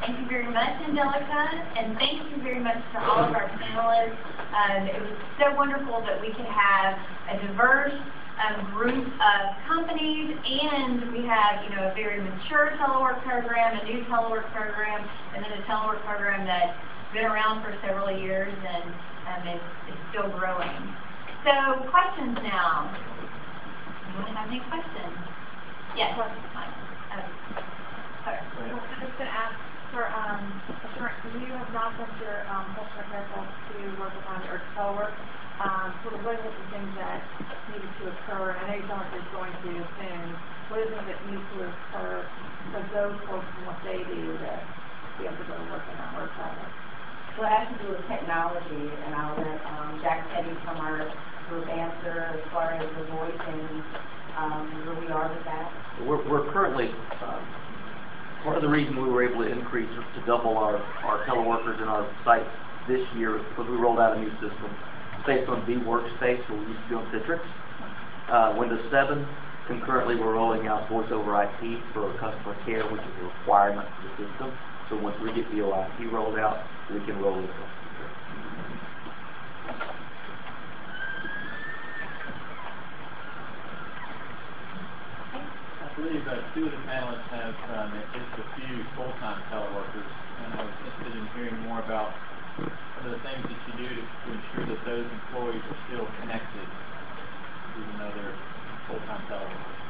Thank you very much, Angelica, and thank you very much to all of our panelists. It was so wonderful that we could have a diverse group of companies, and we have, a very mature telework program, a new telework program, and then a telework program that's been around for several years and it's still growing. So, questions now. Anyone have any questions? Yes. I was just going to ask for Assurant, you have not sent your customer care folks to work on or telework. Sort of what are the things that needed to occur? I know you don't it's going to soon. What is it that needs to occur for those folks and what they do to be able to go to work and not work that way? Well, it has to do with technology, and I'll let Jack Peden from our group answer as far as the voice and where we are with that. We're currently, part of the reason we were able to increase to double our teleworkers in our site this year is because we rolled out a new system based on vWorkspace, what we used to do on Citrix. Windows 7, concurrently we're rolling out voice over IP for customer care, which is a requirement for the system. So once we get VoIP rolled out, we can roll it out. I believe two of the panelists have at least a few full-time teleworkers, and I was interested in hearing more about some of the things that you do to ensure that those employees are still connected, even though they're full-time teleworkers.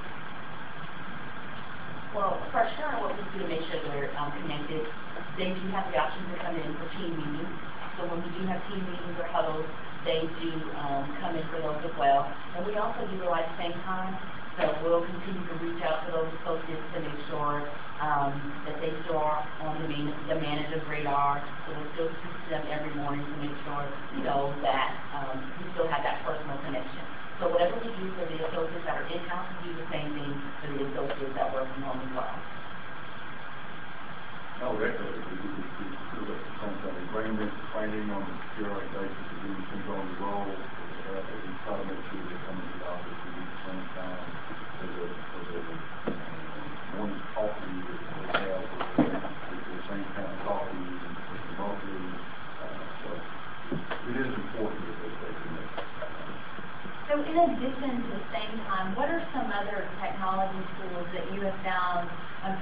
Well, for sure, what we do to make sure they're connected, they do have the option to come in for team meetings. So when we do have team meetings or huddles, they do come in for those as well. And we also utilize same time. So we'll continue to reach out to those associates to make sure that they still are on the manager's radar. So we'll still speak to them every morning to make sure, that we still have that personal connection. So whatever we do for the associates that are in-house, we do the same thing for the associates that work from home as well. I would echo it. We do the same thing. We bring them into training on a periodic basis to do things on the roll. We try to make sure they come into the office at the same time. One coffee that they have with the same kind of coffee and remotely. So it is important that they stay connected. So in addition to the same time, what are some other technology tools that you have found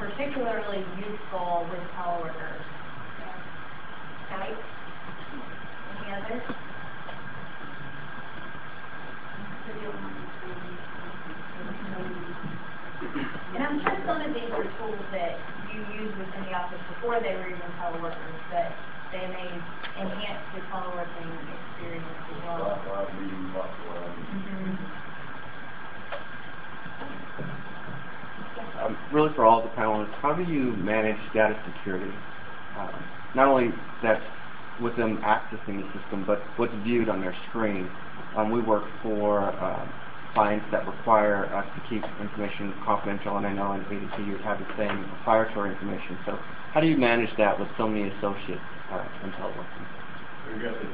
particularly useful with teleworkers? Skype? Any others? And I'm sure some of these are tools that you used within the office before they were even teleworkers, but they may enhance the teleworking experience as well. Really for all the panelists, how do you manage data security? Not only that with them accessing the system, but what's viewed on their screen. We work for clients that require us to keep information confidential, and I know in ADP you have the same proprietary information. So how do you manage that with so many associates in teleworking? We got I'm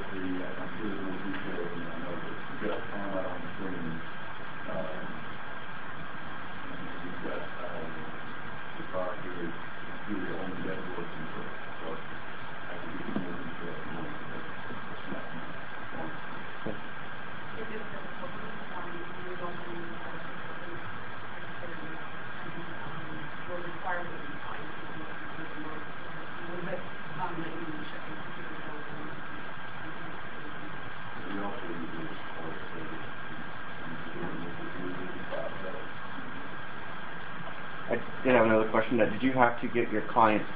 sure there's more detail than I know, but we've got time out on the screen. We've got proprietary computer on the network and so I can give you more detail if you want. I did have another question. Did you have to get your client's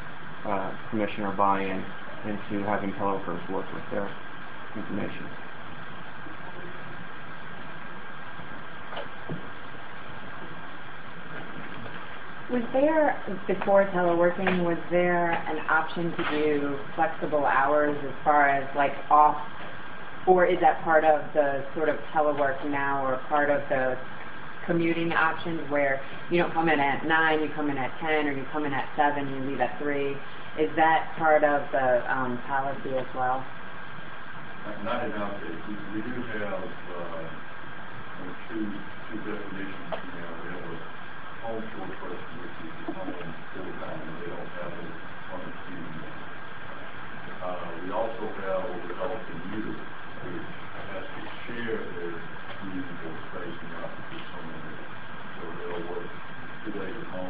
permission or buy-in into having teleworkers work with their information? Was there, before teleworking, was there an option to do flexible hours as far as like off, or is that part of the sort of telework now, or part of the commuting options where you don't come in at 9, you come in at 10, or you come in at 7, you leave at 3? Is that part of the policy as well? Not in our case. We do have two definitions. We have a home shore person, which is home full time, and they don't have it on the team.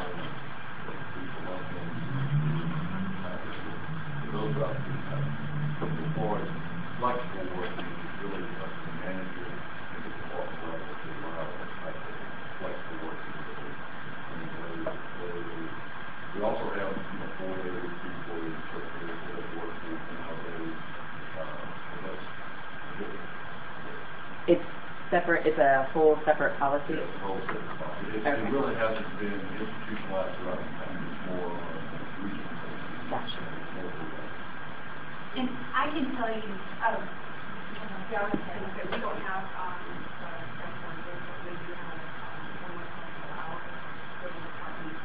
home, people working, those opportunities. As far as flexible working, it's really up to the manager and the department level to allow that type of flexible working. We also have 4-day week people in certain areas that work nowadays. That's good. It's separate, it's a whole separate policy? It's a whole separate policy. It really hasn't been institutionalized throughout the country. It's more regional. Gotcha. And I can tell you, Yeah, I was going to say, we don't have, we do have, 1 hour for the department.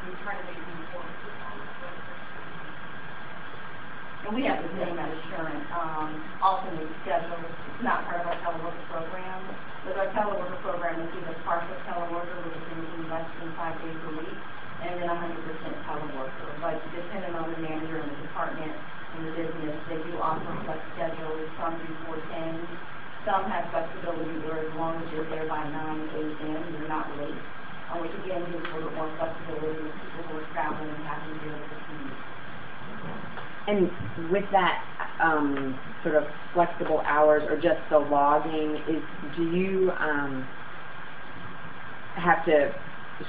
We try to make them important. And we have the same at Assurant, alternate schedule. It's not part of our teleworker program. With our teleworker program, it's either partial teleworker, which is anything less than 5 days a week, and then 100% teleworker. But depending on the manager and the department and the business, they do offer flex schedules, some do 410. Some have flexibility where as long as you're there by 9 a.m., you're not late. Which again gives a little more flexibility with people who are traveling and having to deal with the commute. And with that sort of flexible hours or just the logging, do you have to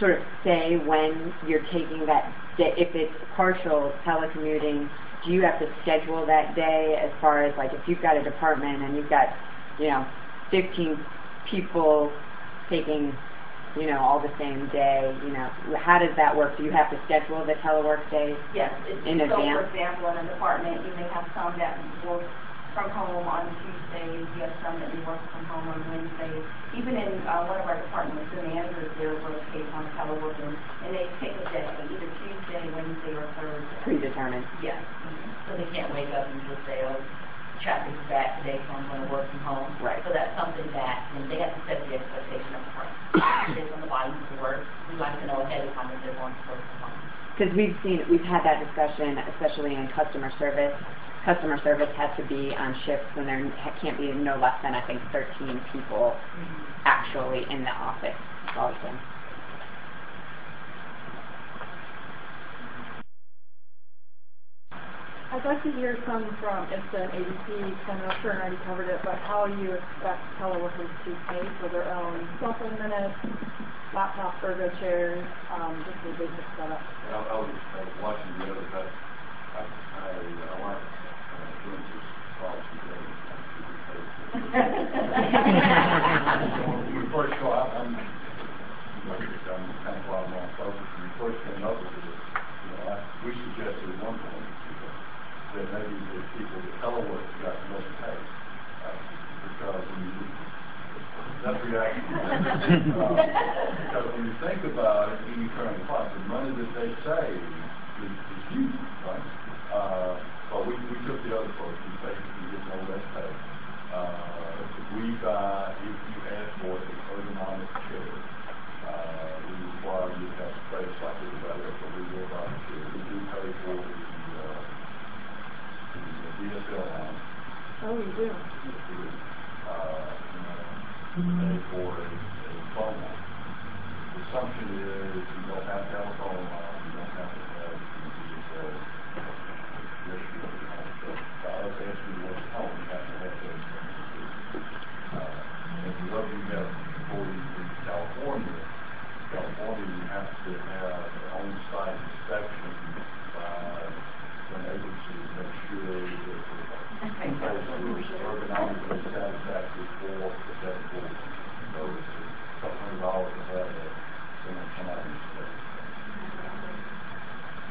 sort of say when you're taking that day? If it's partial telecommuting, do you have to schedule that day as far as like if you've got a department and you've got 15 people taking all the same day, how does that work? Do you have to schedule the telework days? Yes. In so advance? For example, in a department, you may have some that work from home on Tuesdays, you have some that you work from home on Wednesdays. Even in one of our departments, the managers there rotate on teleworking, and they take a day, either Tuesday, Wednesday, or Thursday. Predetermined? Yes. So they can't wake up and just say, oh, traffic's bad today, so I'm going to work from home. Right. So that's something that, and they have to set the expectation up front. Based on the volume of work, we like to know ahead of time if they're going to work from home. Because we've had that discussion, especially in customer service. Customer service has to be on shifts when there can't be no less than, I think, 13 people actually in the office logged in. I'd like to hear some from ista and ADP, I know Assurant already covered it, but how you expect teleworkers to pay for their own cell phone minutes, laptops, ergo chairs, just the basic setup. I was watching the other day. I like Assurant's policy there. When we first go out, I'm kind of wild on focus. When we first came up with this, we suggested at one point that maybe the people that telework got more pay. Because when you, that's reaction. Because when you think about it, when you turn the clock, the money that they save is huge, right? But we took the other approach. We basically get no less pay. If you ask for an ergonomic chair, we require you to have space like everybody else, but we will buy the chair. We do pay for the DSL line. Oh, you do? Yes, we do. Pay for a phone line. The assumption is you don't have to have a phone line, you don't have to have DSL. Yes, you do. So by us asking you what's home, you have to have those things. And we love you have employees in California, you have to have on-site inspection by an agency to make sure that the ergonomically satisfactory for the technical. So it's a couple $100 to have someone come out and inspect.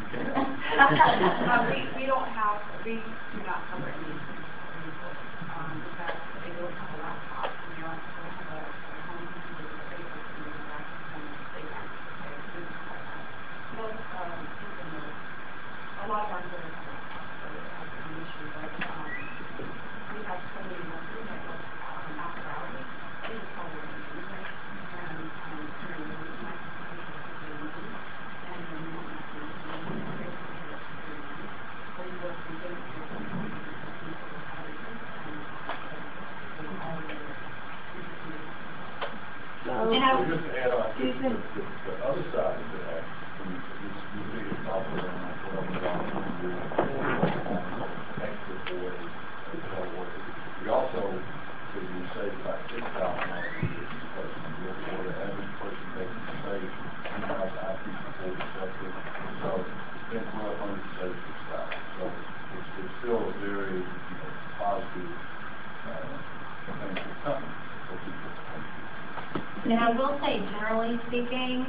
You can. We don't have, we do not cover any of these because they don't have a laptop, and they don't have a home computer with a basic computer that can they have to pay things like that. Most, a lot of our employees have laptops, so it has been an issue, but we have somebody working that works after hours. They just call it an anyway, and during the week, my computer is busy, and then we don't have to so we work from 8 to 4. And I- Just to add on, the other side of that, you see it's also around extra for a teleworker. We also, we save about $6,000 a year for the average person taking the stage, in-house IT support, etc. So, then 1,200 saves $6,000. So, it's still a very positive thing for the company, for people to come to. And I will say, generally speaking,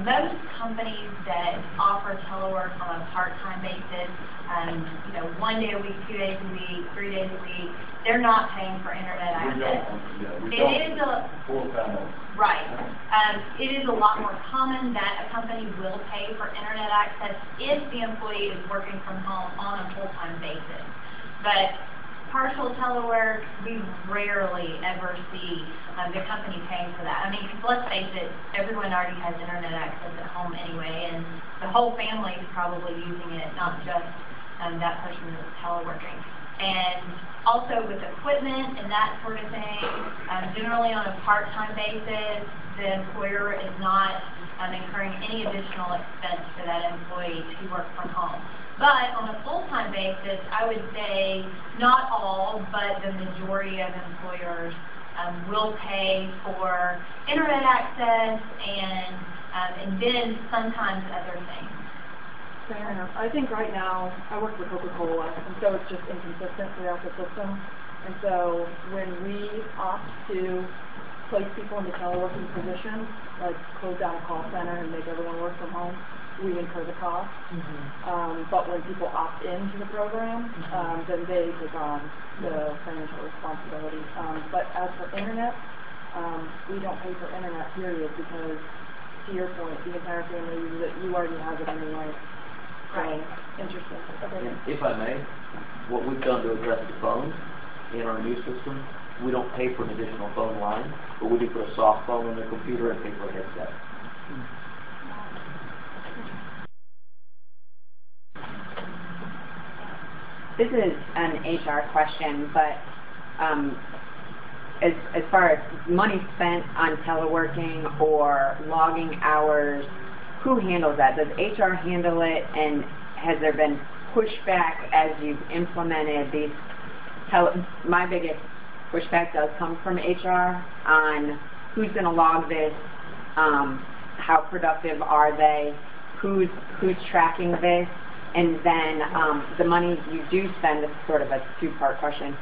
most companies that offer telework on a part-time basis, 1 day a week, 2 days a week, 3 days a week, they're not paying for internet access. It is a full-time. Right. It is a lot more common that a company will pay for internet access if the employee is working from home on a full-time basis. But partial telework, we rarely ever see the company paying for that. I mean, 'cause let's face it, everyone already has internet access at home anyway, and the whole family is probably using it, not just that person that's teleworking. And also with equipment and that sort of thing, generally on a part-time basis, the employer is not incurring any additional expense for that employee to work from home. But on a full-time basis, I would say not all, but the majority of employers will pay for internet access and then sometimes other things. Fair enough. I think right now, I work for Coca-Cola, and so it's just inconsistent throughout the system. And so when we opt to place people into teleworking positions, like close down a call center and make everyone work from home, we incur the cost. But when people opt into the program, then they take on the financial responsibility. But as for internet, we don't pay for internet, period, because to your point, the entire family uses it. You already have it anyway. Right. Interesting. Okay. And if I may, what we've done to address the phones in our new system, we don't pay for an additional phone line, but we do put a soft phone on the computer and things like that. This is an HR question, but as far as money spent on teleworking or logging hours, who handles that? Does HR handle it, and has there been pushback as you've implemented these? My biggest pushback does come from HR on who's going to log this, how productive are they, who's tracking this, and then the money you do spend, this is sort of a two-part question,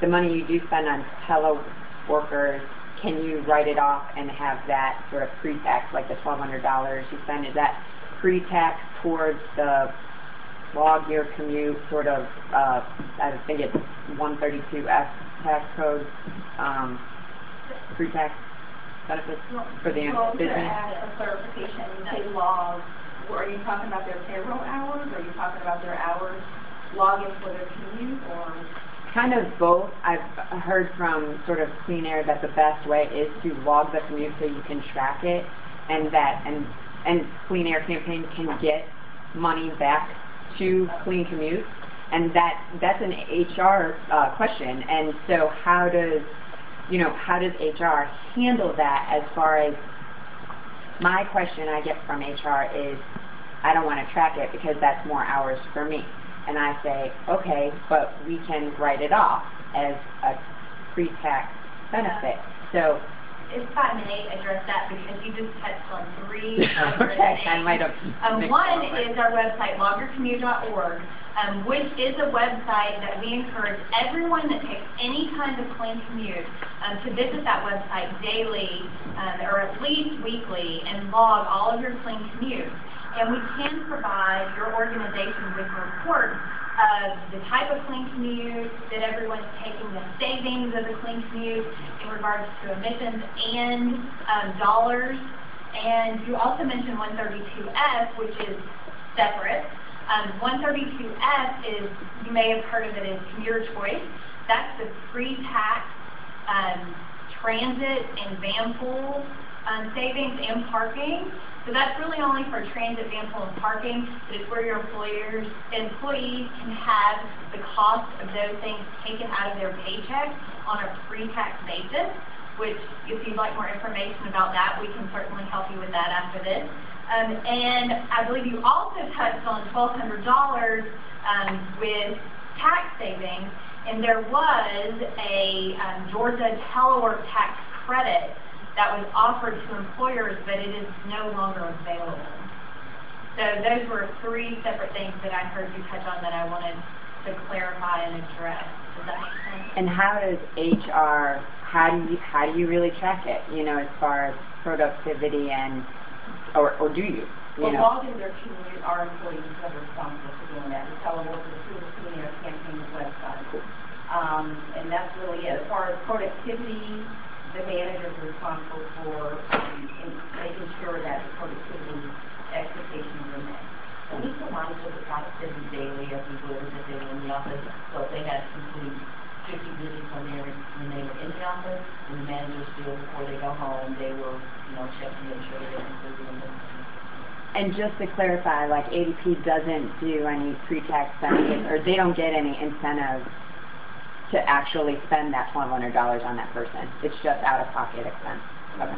the money you do spend on teleworkers, can you write it off and have that sort of pre-tax, like the $1,200 you spend, is that pre-tax towards the log your commute sort of, I think it's 132F tax code, pre-tax benefits for the Well, to business? add a clarification, when you say log, are you talking about their payroll hours, or are you talking about their hours logging for their commute, or? Kind of both. I've heard from sort of Clean Air that the best way is to log the commute so you can track it, and that and Clean Air Campaign can get money back to Clean Commutes, and that's an HR question. And so how does HR handle that? As far as my question I get from HR is, I don't want to track it because that's more hours for me. And I say, okay, but we can write it off as a pre-tax benefit. So, if I may address that, because you just touched on three different okay, things. I might have One is our website, logyourcommute.org, which is a website that we encourage everyone that takes any kind of clean commute to visit that website daily or at least weekly and log all of your clean commutes. And we can provide your organization with reports of the type of clean commute that everyone's taking, the savings of the clean commute in regards to emissions and dollars. And you also mentioned 132F, which is separate. 132F is, you may have heard of it as commuter choice. That's the pre-tax transit and van pool savings and parking. So that's really only for transit, van pool, and parking. It's where your employees can have the cost of those things taken out of their paycheck on a pre-tax basis. which if you'd like more information about that, we can certainly help you with that after this. And I believe you also touched on $1,200 with tax savings, and there was a Georgia Telework tax credit that was offered to employers, but it is no longer available. So those were three separate things that I heard you touch on that I wanted to clarify and address. Does that make sense? And how does HR, how do you really track it, you know, as far as productivity and, or do you? Well, logged in their team, our employees are responsible for doing that. The Telework is through the campaign's website. And that's really it. As far as productivity, the managers are responsible for making sure that the productivity expectations are met. And we can monitor the productivity daily as we would if they were in the office. So if they had to complete 50 visits when they were in the office, and the managers do before they go home, they will, you know, check to make sure they're completing them. And just to clarify, like ADP doesn't do any pre-tax benefits, or they don't get any incentive to actually spend that $1,200 on that person. It's just out-of-pocket expense. Okay.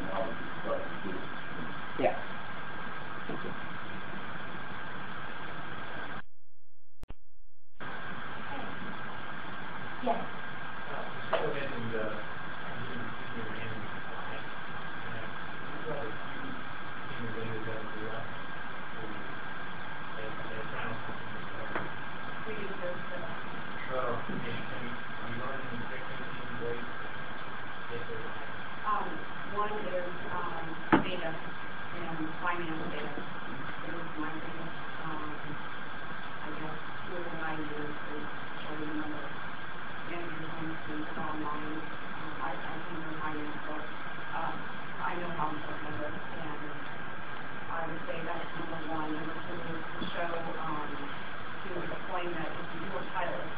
Yeah. Thank you. Yes. One is data and finance data. It is my biggest, I guess, tool that I use to show the number of managers and things online. I can do finance, so I know how important it is, and I would say that's number one. Number two is to show, to explain that if you do a pilot,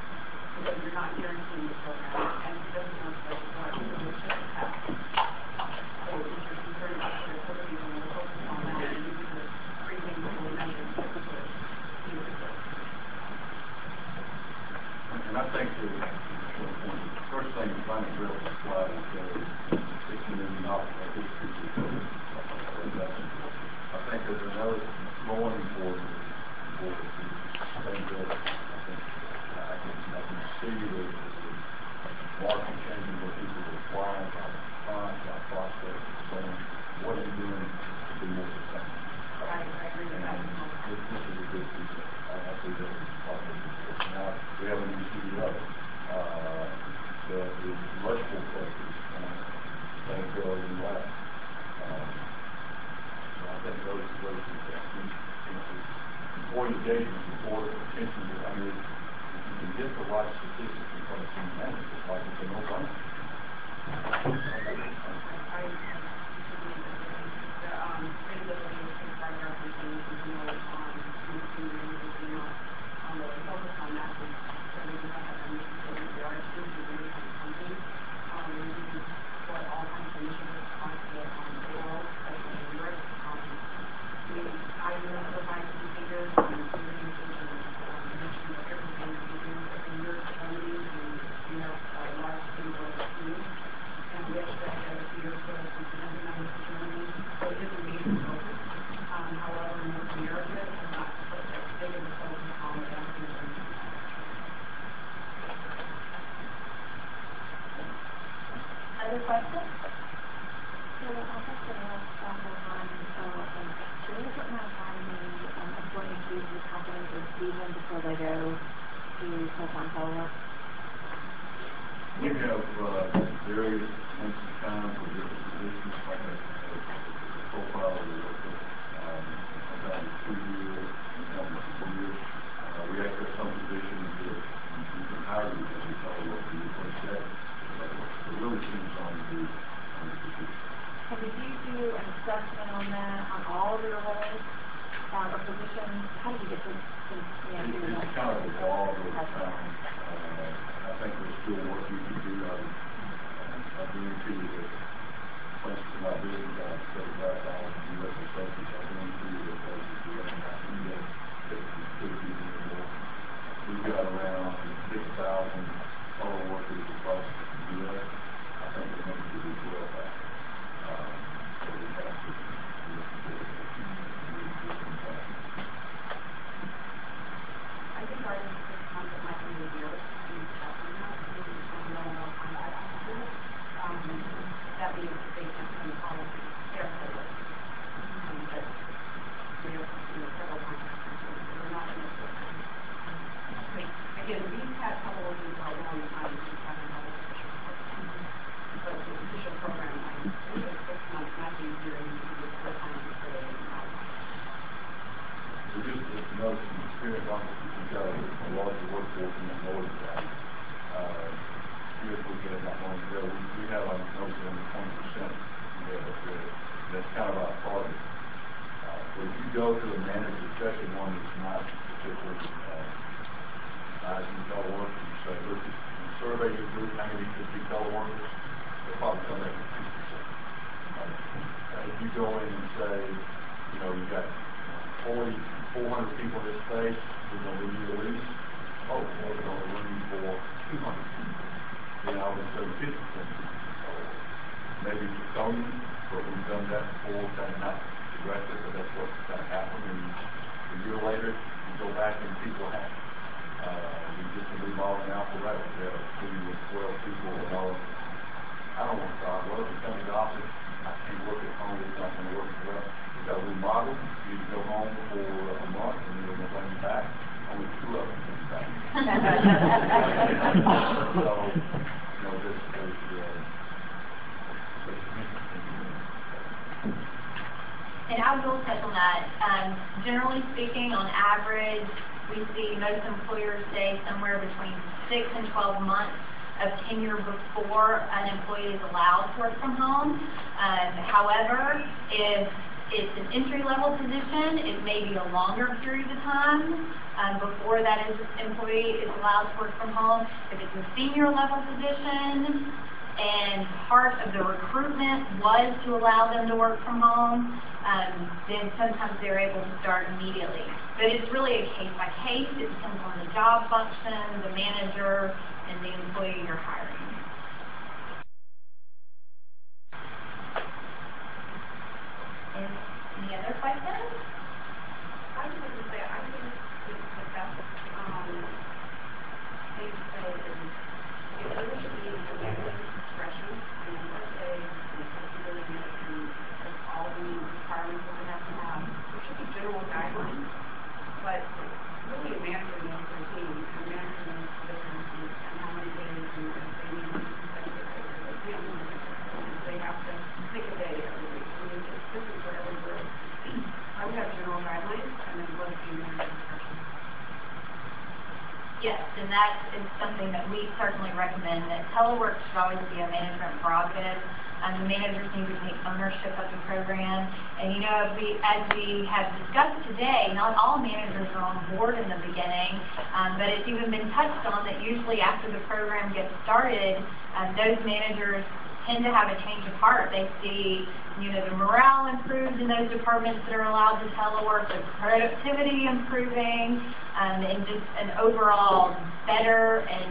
that you're not guaranteeing the program, and it doesn't work that way. It's just a test. So if you're concerned about productivity, then we'll focus on that, and use the three things that we mentioned to see the results. And I think the first thing to find a real slide is $60 million. I think there's another more important thing that I can see the market changing where people are applying, clients, our prospects, so what are you doing to be more successful? I agree with that. This is a good piece of it. I see that now we have a new CEO. The electrical sectors, things go in the lab. So I think those employee engagement report, attention to, I mean, if you can get the right statistics in front of some managers, like it's a no-brainer. Other questions? So I'll just put a on teleworking. Do you put my time in employee fees with companies or even before they go to full-time telework? We have various lengths of time for different positions, like a profile of the worker, sometimes 2 years, sometimes 4 years. We actually have some positions that you can hire you as a teleworker your first day. It really seems on the position. And did you do an assessment on that, on all of your roles or positions? How do you get to It's kind of evolved over time. I think there's still work you can do. I guarantee you that places in my business, I have 35,000 U.S. associates. I guarantee you that places you don't have to do that you could be doing more. We've got around 6,000 fellow workers across the U.S. mean, they can't come and call us, they're covered. But we have, several contractors, so we're not in this program. Again, we've had teleworking for a long time, we just haven't had an official program. But the official program, I think it's 6 months, not a year, and you can do 4 times a day. So just to note from experience, we've got a larger workforce in the north side. Here's we get not long ago, we have on most of them 20%. That's kind of our target. But if you go to a manager, especially one that's not particularly advising telework, and you say, look, you survey your group, how many could be teleworkers, they'll probably come back with 2%. If you go in and say, you got 400 people in this space, we're going to renew the lease. Oh, well, we're going to renew for 200 people. Then I would say 50%. Maybe it's Tony, but we've done that before, kind of not aggressive, but that's what's kind of happened. And a year later, you go back and people are happy. We just remodeled in Alpharetta. We have a team with 12 people and all. I don't want to start. Well, if you come to the office, I can't work at home. It's not going to work well. We've got to remodel. You can go home for a month, and then we're going to bring you back. Only 2 of them come back. So, and I will touch on that. Generally speaking, on average, we see most employers stay somewhere between 6 and 12 months of tenure before an employee is allowed to work from home. However, if it's an entry-level position, it may be a longer period of time before that employee is allowed to work from home. If it's a senior-level position and part of the recruitment was to allow them to work from home, then sometimes they're able to start immediately. But it's really a case-by-case. It depends on the job function, the manager, and the employee you're hiring. Any other questions? I was going to say, I think the best thing to say is, it really should be the manager's discretion. And let's say, really managing all the requirements that they have to have. There should be general guidelines, but really a manager knows their team, and a manager knows the difference and how many days and if they need to consecutive days or they can't do consecutive. They have to pick a day every week. I mean, it's different for every group. I would have general guidelines and then let it be manager discretion. Yes, and that is something that we certainly recommend, that telework should always be a management prerogative. The managers need to take ownership of the program. And as we have discussed today, not all managers are on board in the beginning, but it's even been touched on that usually after the program gets started, those managers tend to have a change of heart. They see, the morale improves in those departments that are allowed to telework, the productivity improving, and just an overall better and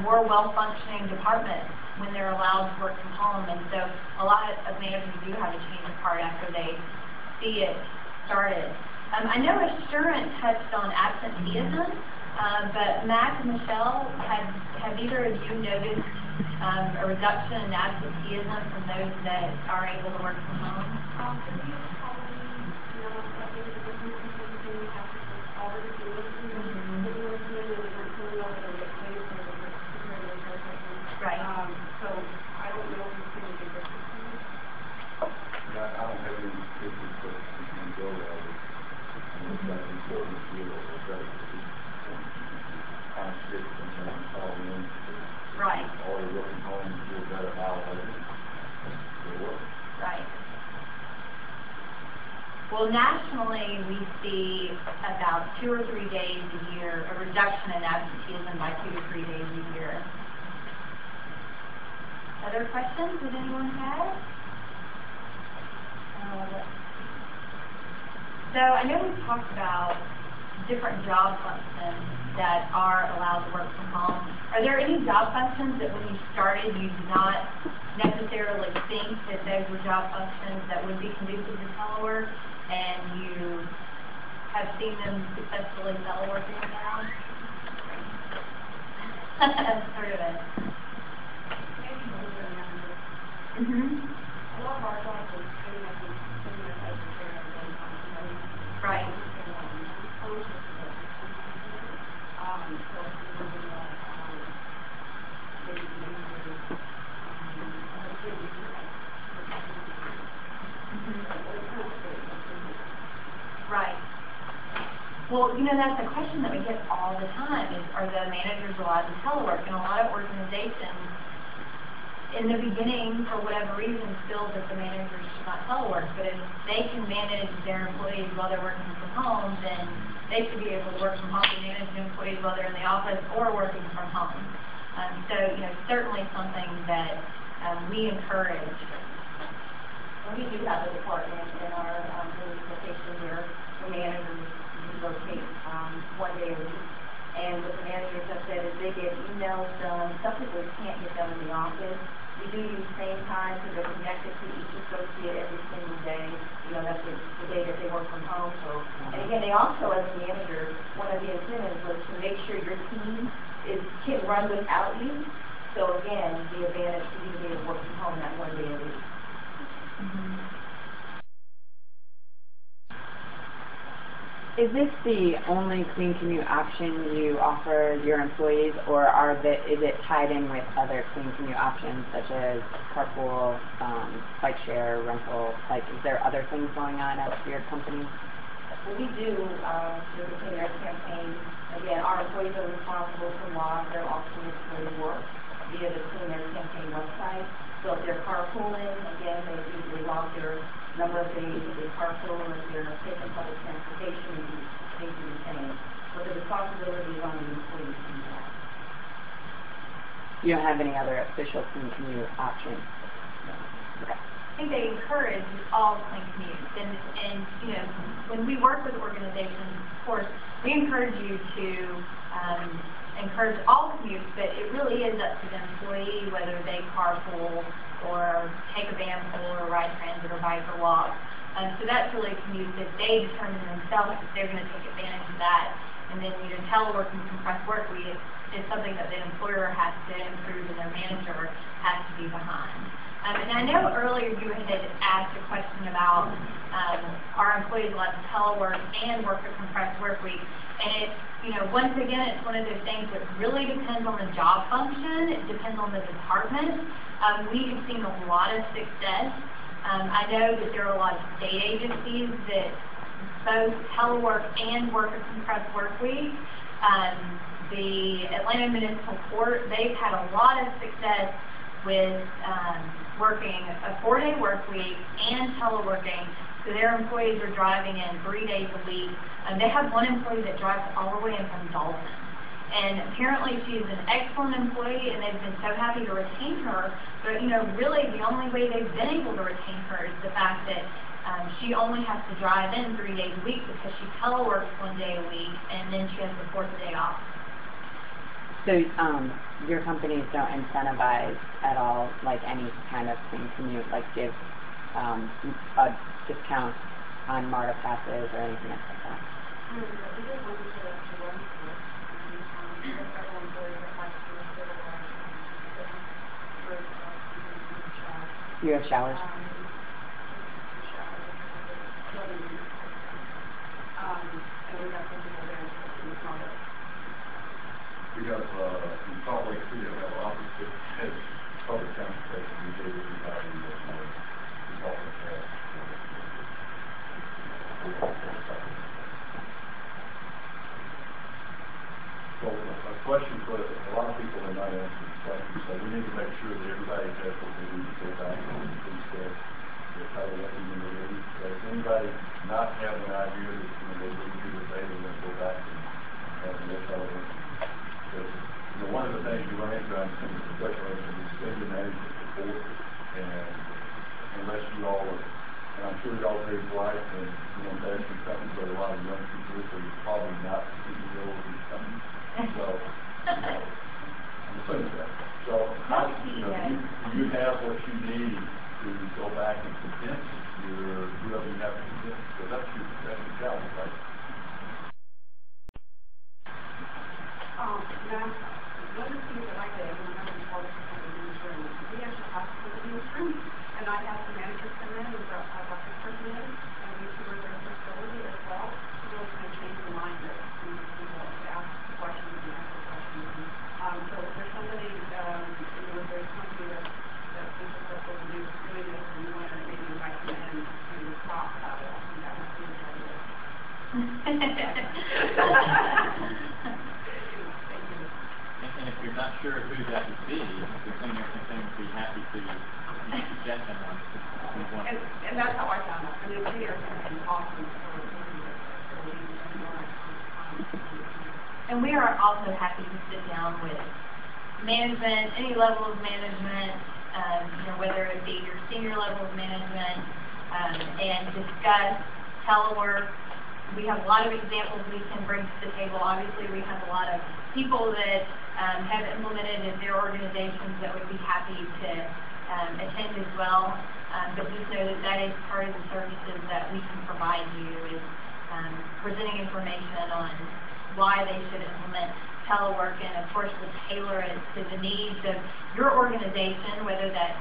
more well-functioning department when they're allowed to work from home. And so a lot of managers do have a change of heart after they see it started. I know Assurant touched on absenteeism, but Matt and Michelle, have either of you noticed a reduction in absenteeism from those that are able to work from home? Right. So I don't know if it's going to be different. Yeah, I don't have any pictures, but you can go there. It's not important to you or better. I'm sick sometimes, call in. Right. Or you're working home, do a better hour. Right. Well, nationally, we see about 2 or 3 days a year, a reduction in absenteeism by 2 to 3 days a year. Other questions that anyone has? So I know we've talked about different job functions that are allowed to work from home. Are there any job functions that when you started you did not necessarily think that those were job functions that would be conducive to telework, and you have seen them successfully teleworking now? Sort of it. Mm-hmm. Well, you know, that's a question that we get all the time is, are the managers allowed to telework? And a lot of organizations, in the beginning, for whatever reason, feel that the managers should not telework. But if they can manage their employees while they're working from home, then they should be able to work from home and manage the employees while they're in the office or working from home. So, you know, certainly something that we encourage. We do have a department in our Duluth location where the managers relocate 1 day a week. And what the managers have said is they get emails done. Some people can't get done in the office. We do use same time so they're connected to each associate every single day. You know, that's the day that they work from home. So, and again, they also, as a manager, one of the incentives was to make sure your team can run without you. So again, the advantage for you to be able to work from home that 1 day a week. Is this the only clean commute option you offer your employees, or is it tied in with other clean commute options such as carpool, bike share, rental? Like, is there other things going on at your company? Well, we do the Clean Air campaign. Again, our employees are responsible for logs their alternate way to work via the Clean Air campaign website. So if they're carpooling, again, they usually log their number of days that they carpool, or if they're taking public transportation, they do the same. But the responsibility is on the employees to do that. You don't have any other official clean commute options? No. Okay. I think they encourage all clean commutes, and you know, when we work with organizations, of course, we encourage you to encourage all commutes, but it really is up to the employee whether they carpool or take a van pool or ride transit or bike or walk. So that's really commutes that they determine themselves if they're going to take advantage of that. And then, you know, teleworking compressed work week is something that the employer has to improve and their manager has to be behind. And I know earlier you had asked a question about are employees allowed to telework and work a compressed work week. And it's, you know, once again, it's one of those things that really depends on the job function. It depends on the department. We have seen a lot of success. I know that there are a lot of state agencies that both telework and work a compressed work week. The Atlanta Municipal Court, they've had a lot of success with working a 4-day work week and teleworking. So their employees are driving in 3 days a week. They have one employee that drives all the way in from Duluth. And apparently she's an excellent employee, and they've been so happy to retain her. But, you know, really the only way they've been able to retain her is the fact that she only has to drive in 3 days a week because she teleworks 1 day a week, and then she has the 4th day off. So your companies don't incentivize at all, like any kind of clean commute, like give a discount on MARTA passes or anything like that? We did one to run for. We have several employees that like to do You have showers? And we have some people there in front of us. We have, in Salt Lake City, we have an office that has public transportation. We gave everybody in Salt Lake City. So a question for a lot of people that might answer the question, so we need to make sure that everybody has what they need to go back and instead the teleworking in the league. So does anybody not have an idea that, you know, they leave here today, they're going to go back and have their teleworking? Because, you know, one of the things you run into on some of the speculation is senior management support, and unless you all are, and I'm sure y'all are very polite and, you know, management companies, but a lot of young people, so you're probably not the CEO of these companies. So, I'm assuming that. So, you know, do you have what you need to go back and convince whoever you have to convince? Because that's your challenge, right? Now, one of the things that I did when I was involved in the room, we actually have to in this room, and I have the managers come in and I've got this person in, and we tour their facility as well, to really kind of change the mindset and people to ask questions and answer questions. So if there's somebody, you know, there's a company that thinks that they're doing this, and you want to maybe invite them in, And if you're not sure who that would be, the Clean Air Campaign would be happy to suggest someone. And that's how I found out. I mean, Clean Air Campaign is awesome. And we are also happy to sit down with management, any level of management, whether it be your senior level of management, and discuss telework. We have a lot of examples we can bring to the table. Obviously, we have a lot of people that have implemented in their organizations that would be happy to attend as well. But just know that that is part of the services that we can provide you is presenting information on why they should implement telework, and of course we'll tailor it to the needs of your organization, whether that's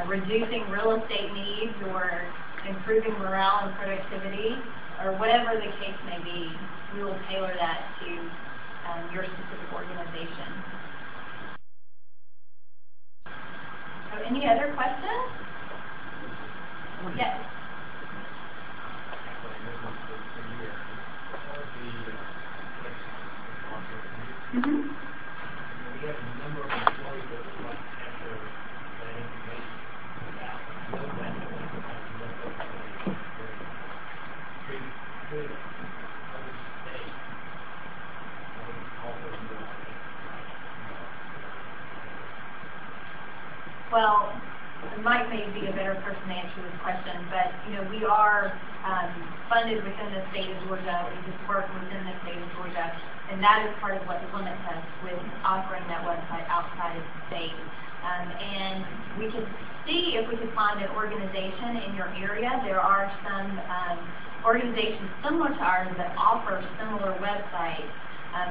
reducing real estate needs or improving morale and productivity, or whatever the case may be. We will tailor that to your specific organization. So any other questions? Yes. Mm-hmm. We have a number of employees that would like to enter that information without no benefit, could other states offer more? Well, Mike may be a better person to answer this question, but we are funded within the state of Georgia. We just work within the state of Georgia, and that is part of what limits us with offering that website outside of the state. And we can see if we can find an organization in your area. There are some organizations similar to ours that offer similar websites,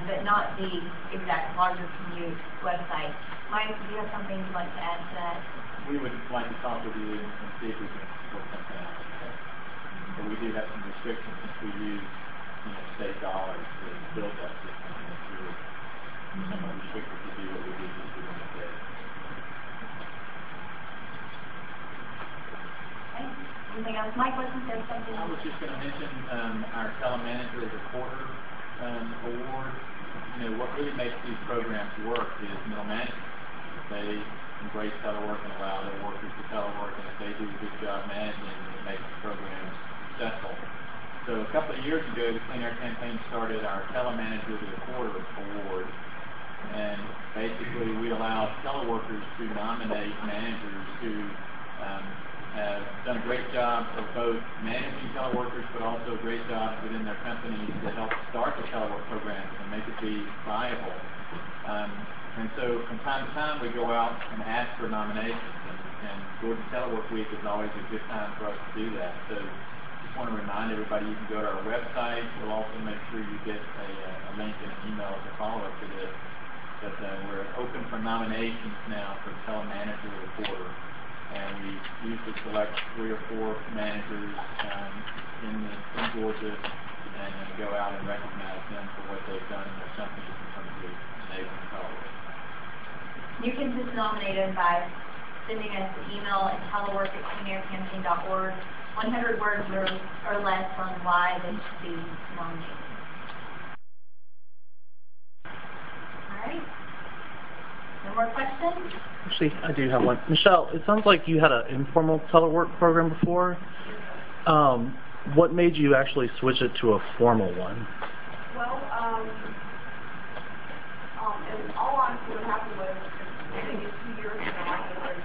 but not the exact larger commute website. Mike, do you have something you'd like to add to that? We would like to talk with you and see if we can work something out. But we do have some restrictions since we use state dollars to build that system. We're somewhat restricted to do what we do just within the state. Okay. Anything else? Mike, wasn't there something I was just going to mention our Telemanager of the Quarter award. What really makes these programs work is middle management. They embrace telework and allow their workers to telework, and if they do a good job managing, it makes the program successful. So a couple of years ago, the Clean Air Campaign started our Telemanager of the Quarter award, and basically we allow teleworkers to nominate managers who have done a great job of both managing teleworkers, but also great jobs within their companies to help start the telework programs and make it be viable. And so from time to time we go out and ask for nominations, and Georgia Telework Week is always a good time for us to do that. So just want to remind everybody you can go to our website. We'll also make sure you get a link and an email as a follow-up to this. But we're open for nominations now for Telemanager of the Quarter. And we usually select 3 or 4 managers in Georgia and go out and recognize them for what they've done in their companies in terms of enabling telework. You can just nominate them by sending us an email at telework@cleanaircampaign.org, 100 words or less on why they should be nominated. All right. No more questions? Actually, I do have one. Michelle, it sounds like you had an informal telework program before. What made you actually switch it to a formal one? Well, in all honesty, what happened was, maybe 2 years ago, I was very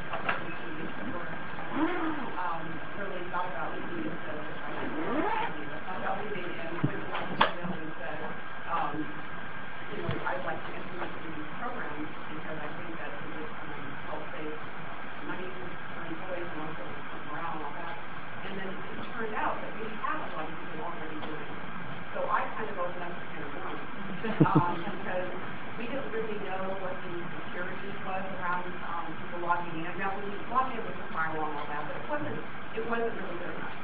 really thought about leaving it, thought about leaving, and went to my email and said, I'd like to implement these programs because I think that it would help save money for employees and also morale and all that. And then it turned out that we had a lot of people already doing it. So I kind of opened up the can of worms because we didn't really know what the security was around people logging in. Now, when you log in with the firewall and all that, but it wasn't really good enough.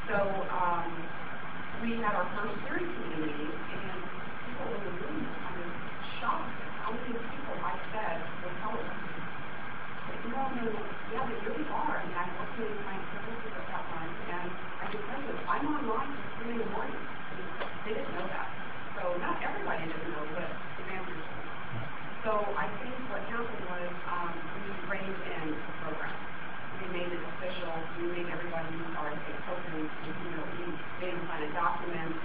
So we had our first steering committee meeting, and people in the room were kind of shocked at how many people I said were teleworking. No, yeah, they really are. I mean, I'm working in client services at that time, and I can tell you, I'm online at 3 in the morning. They didn't know we make everybody use our tokens, we didn't sign a document,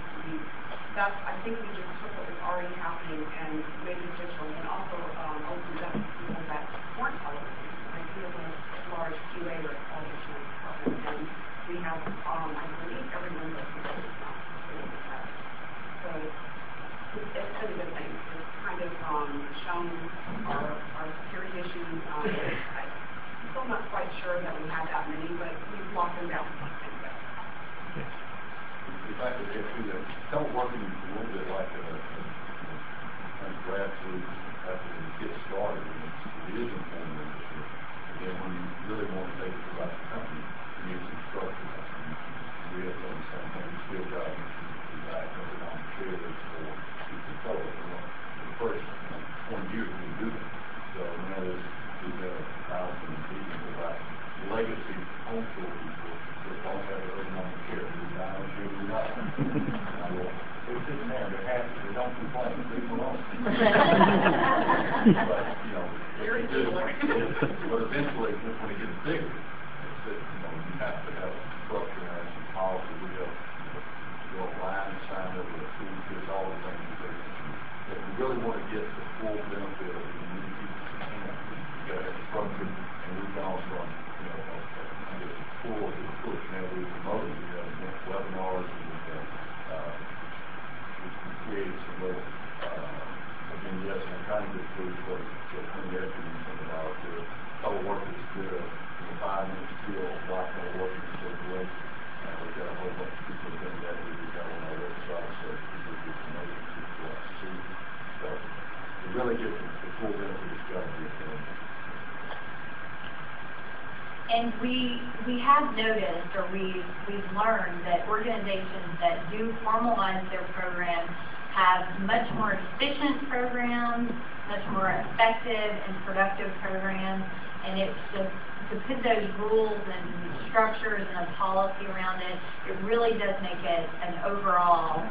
I think we just took what was already happening and made it digital, and also opened up to people that weren't teleworking. Like we have a large QA or television department, and we have, I believe, everyone but the focus now. So it's been a good thing. It's kind of shown our security issues. I'm still not quite sure that we have that many, but we've locked them down. If I could add to that, teleworking is a little bit like a kind of grassroots after you get started. It is informal industry. And when you really want to take it throughout the company, you need some structure. We have done the same thing. We still got back up and on chairs for people to telework. For the first 20 years, we do that. So now we've had 1,000 people about legacy homeschool people that don't have their own on the chair. They're sitting there, they're happy, they don't complain, leave them alone. But, they do. But eventually, when it gets bigger, it's that, you have to have a structure and some policy. We have your line sign up with food, all the things that if you really want to get the full benefit of it, you need to keep it contained. You got to have structure, and we've gone from, full to push. Now we've promoted, we have webinars, and we've created some little vignettes and trying to get through for clean air conditioning about the teleworkers get a 5-minute skill of why teleworking is so great. We've got a whole bunch of people doing that. We've got on our website, so people get to know them, people want to see. So to really get the full benefit of this job, and we have noticed, or we've learned that organizations that do formalize their programs have much more efficient programs, much more effective and productive programs, and it's just to put those rules and structures and a policy around it, it really does make it an overall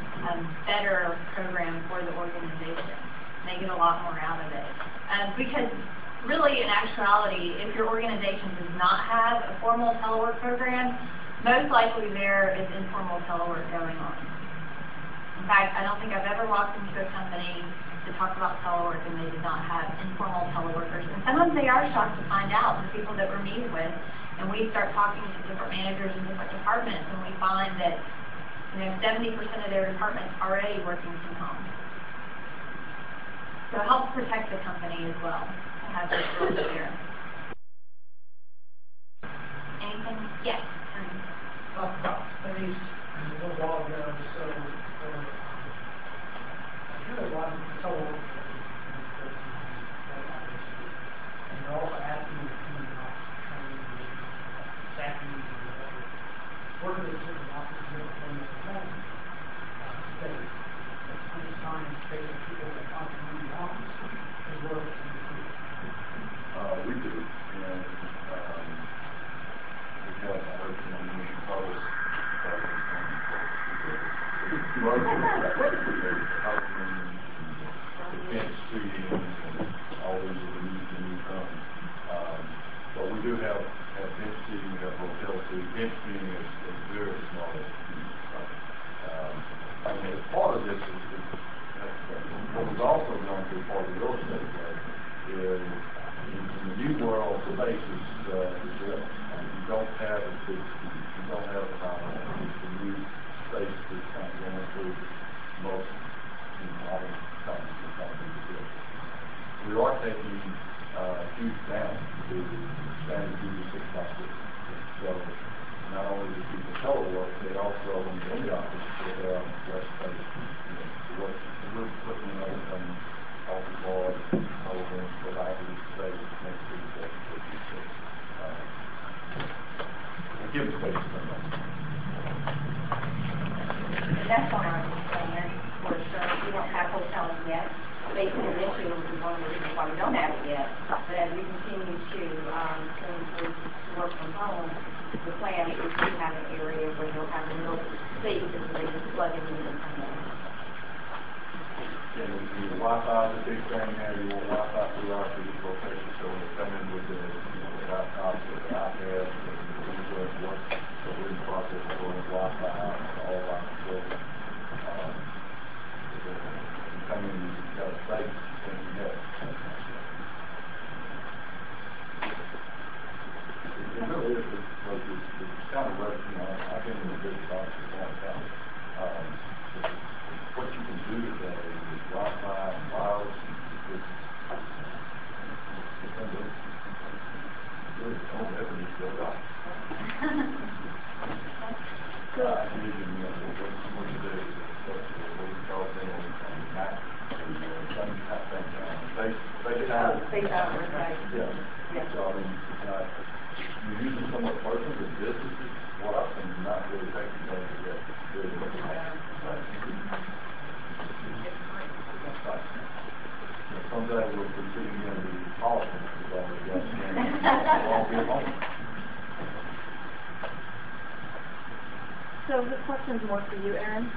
better program for the organization. They get a lot more out of it. Because really, in actuality, if your organization does not have a formal telework program, most likely there is informal telework going on. In fact, I don't think I've ever walked into a company to talk about telework and they did not have informal teleworkers. And sometimes they are shocked to find out, the people that we're meeting with, and we start talking to different managers in different departments, and we find that 70% of their departments already working from home. So it helps protect the company as well. Have this rules there. Anything? Yes. Talked about space a little while ago, so I hear a lot of telework, and they're also asking the team about training, staffing, and whatever. Working in different offices, from the home space, time space of people that come to the office as well as we do, and we have, I heard from the Mission Post, defense treaties, and all these are the new companies. But we do have bench seating, we have hotel seating. Bench seating is very small. And as part of this what we've also done through part of the real estate is in the new world, space is real. You don't have a big, you don't have a common. It's the new space that's kind of going through most modern companies and companies. We are taking cubes down to standard cubes 6x6. So not only do people telework, they also, when they're in the office, they have less space to work. We're putting another some office boards, television, collaborative space, next to the space. We'll give them space to them. That's on our plan for sure. We don't have hotels yet. Space is an issue, which is one of the reasons why we don't have it yet. But as we continue to work from home, the plan is to have an area where they'll have real spaces where they just plug in and come in. And the Wi-Fi is a big thing now. You want Wi-Fi throughout the location, so when they come in with the laptops or the iPads, or the and you still got it. I believe in, what you do is, what we call them, max, some kind of thing, space out. Space out, right. Yeah. Yeah. So, I mean, you're using somewhat personal, but businesses, what I've seen, not really taking advantage of that. Someday we'll be sitting in the policy, we'll all be home. So this question's more for you, Erin.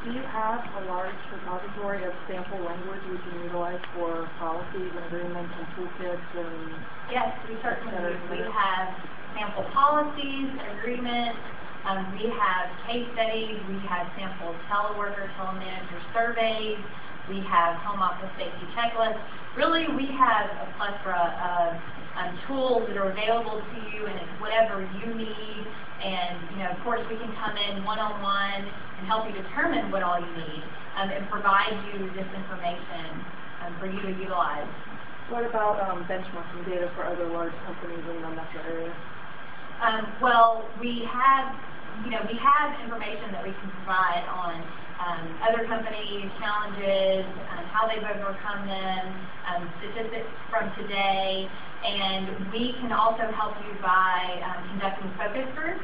Do you have a large repository of sample language we can utilize for policies and agreements and toolkits and? Yes, we certainly do. We have sample policies, agreements, we have case studies, we have sample teleworker, telemanager surveys, we have home office safety checklists. Really, we have a plethora of tools that are available to you, and it's whatever you need. And, of course, we can come in one-on-one and help you determine what all you need and provide you this information for you to utilize. What about benchmarking data for other large companies in the metro area? Well, we have information that we can provide on other companies, challenges, how they've overcome them, statistics from today, and we can also help you by conducting focus groups.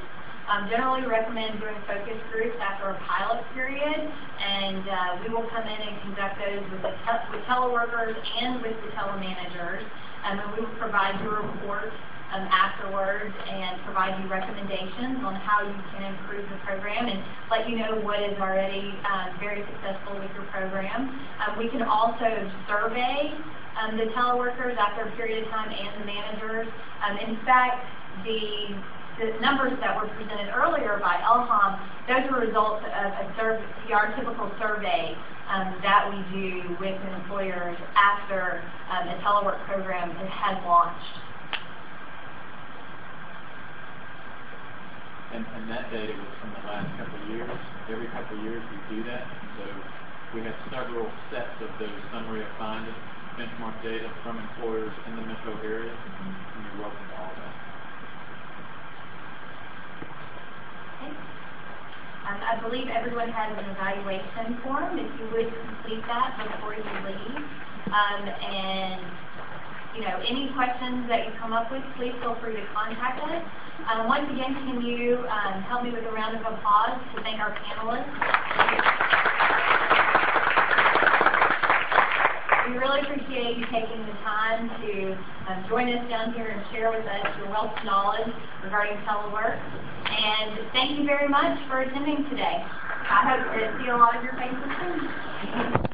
Generally recommend doing focus groups after a pilot period, and we will come in and conduct those with teleworkers and with the telemanagers, and we will provide you a report afterwards and provide you recommendations on how you can improve the program and let you know what is already very successful with your program. We can also survey the teleworkers after a period of time and the managers. In fact, the numbers that were presented earlier by Elham, those are results of our typical survey that we do with employers after a telework program has launched. And that data was from the last couple of years. Every couple of years we do that. So we have several sets of those summary of findings, benchmark data from employers in the metro area. And you're welcome to all that. Okay. I believe everyone has an evaluation form. If you would complete that before you leave. And any questions that you come up with, please feel free to contact us. Once again, can you help me with a round of applause to thank our panelists? We really appreciate you taking the time to join us down here and share with us your wealth of knowledge regarding telework. And thank you very much for attending today. I hope to see a lot of your faces soon.